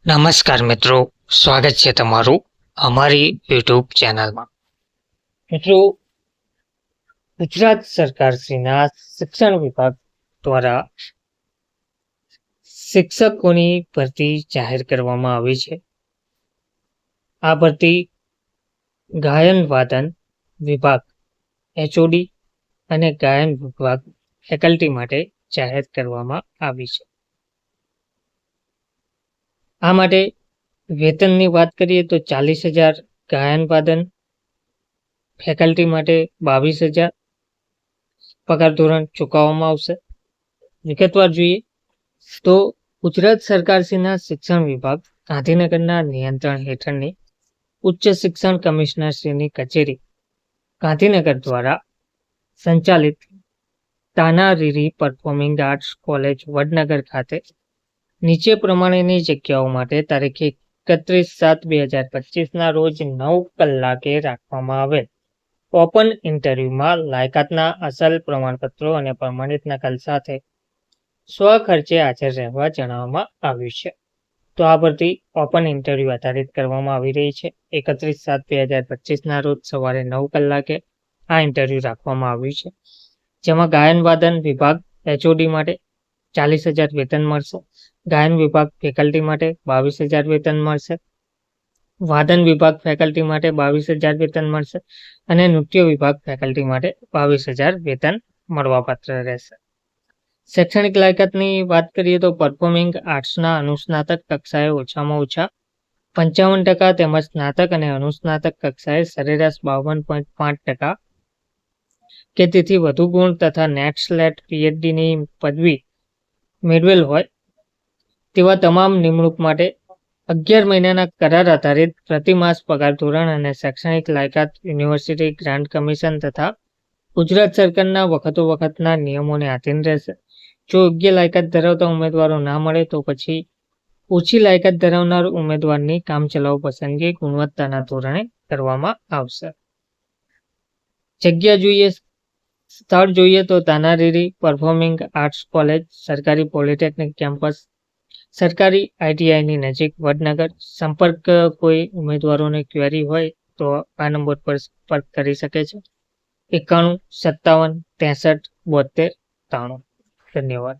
નમસ્કાર મિત્રો, સ્વાગત છે તમારું અમારી યુટ્યુબ ચેનલમાં. મિત્રો, ગુજરાત સરકારશ્રીના શિક્ષણ વિભાગ દ્વારા શિક્ષકોની ભરતી જાહેર કરવામાં આવી છે. આ ભરતી ગાયન વાદન વિભાગ HOD અને ગાયન વિભાગ ફેકલ્ટી માટે જાહેર કરવામાં આવી છે. આ માટે વેતનની વાત કરીએ તો 40,000 ગાયન વાદન ફેકલ્ટી માટે 22,000 પગાર ધોરણ ચૂકવવામાં આવશે. વિગતવાર જોઈએ તો ગુજરાત સરકારશ્રીના શિક્ષણ વિભાગ ગાંધીનગરના નિયંત્રણ હેઠળની ઉચ્ચ શિક્ષણ કમિશનરશ્રીની કચેરી ગાંધીનગર દ્વારા સંચાલિત Tana Riri performing arts college Vadnagar ખાતે નીચે પ્રમાણેની જગ્યાઓ માટે તારીખ 31/7/2025 રોજ 9 કલાકે રાખવામાં આવેલ ઓપન ઇન્ટરવ્યુમાં લાયકાતના અસલ પ્રમાણપત્રો અને પ્રમાણિત નકલ સાથે સ્વખર્ચે હાજર રહેવા જણાવવામાં આવ્યું છે. તો આ ભરતી ઓપન ઇન્ટરવ્યુ આધારિત કરવામાં આવી રહી છે. 31/7/2025 રોજ સવારે 9 કલાકે આ ઇન્ટરવ્યુ રાખવામાં આવ્યું છે, જેમાં ગાયન વાદન વિભાગ HOD માટે 40,000 વેતન મળશે, ગાયન વિભાગ ફેકલ્ટી માટે 22,000 વેતન મળશે, વાદન વિભાગ ફેકલ્ટી માટે 22,000 વેતન મળશે અને નૃત્ય વિભાગ ફેકલ્ટી માટે 22,000 વેતન મળવાપાત્ર રહેશે. શૈક્ષણિક લાયકાતની વાત કરીએ તો પરફોર્મિંગ આર્ટ્સના અનુસ્નાતક કક્ષાએ ઓછામાં ઓછા 55% તેમજ સ્નાતક અને અનુસ્નાતક કક્ષાએ સરેરાશ 52.5% કે તેથી વધુ ગુણ તથા નેટ સ્લેટ PhDની પદવી મેળવેલ હોય તેવા તમામ નિમણૂક માટે 11 મહિનાના કરાર આધારિત પ્રતિમાસ પગાર ધોરણ અને શૈક્ષણિક લાયકાત યુનિવર્સિટી ગ્રાન્ટ કમિશન તથા ગુજરાત સરકારના વખતોવખતના નિયમોને આધીન રહેશે. જો યોગ્ય લાયકાત ધરાવતા ઉમેદવારો ના મળે તો પછી ઓછી લાયકાત ધરાવનાર ઉમેદવારની કામચલાઉ પસંદગી ગુણવત્તાના ધોરણે કરવામાં આવશે. જગ્યા જોઈએ, સ્થળ જોઈએ તો તાના રીરી પરફોર્મિંગ આર્ટ્સ કોલેજ, સરકારી પોલિટેકનિક કેમ્પસ, સરકારી ITIની નજીક વડનગર. સંપર્ક કોઈ ઉમેદવારોને ક્વેરી હોય તો આ નંબર પર સંપર્ક કરી શકે છે. 91 57 63 72 93. ધન્યવાદ.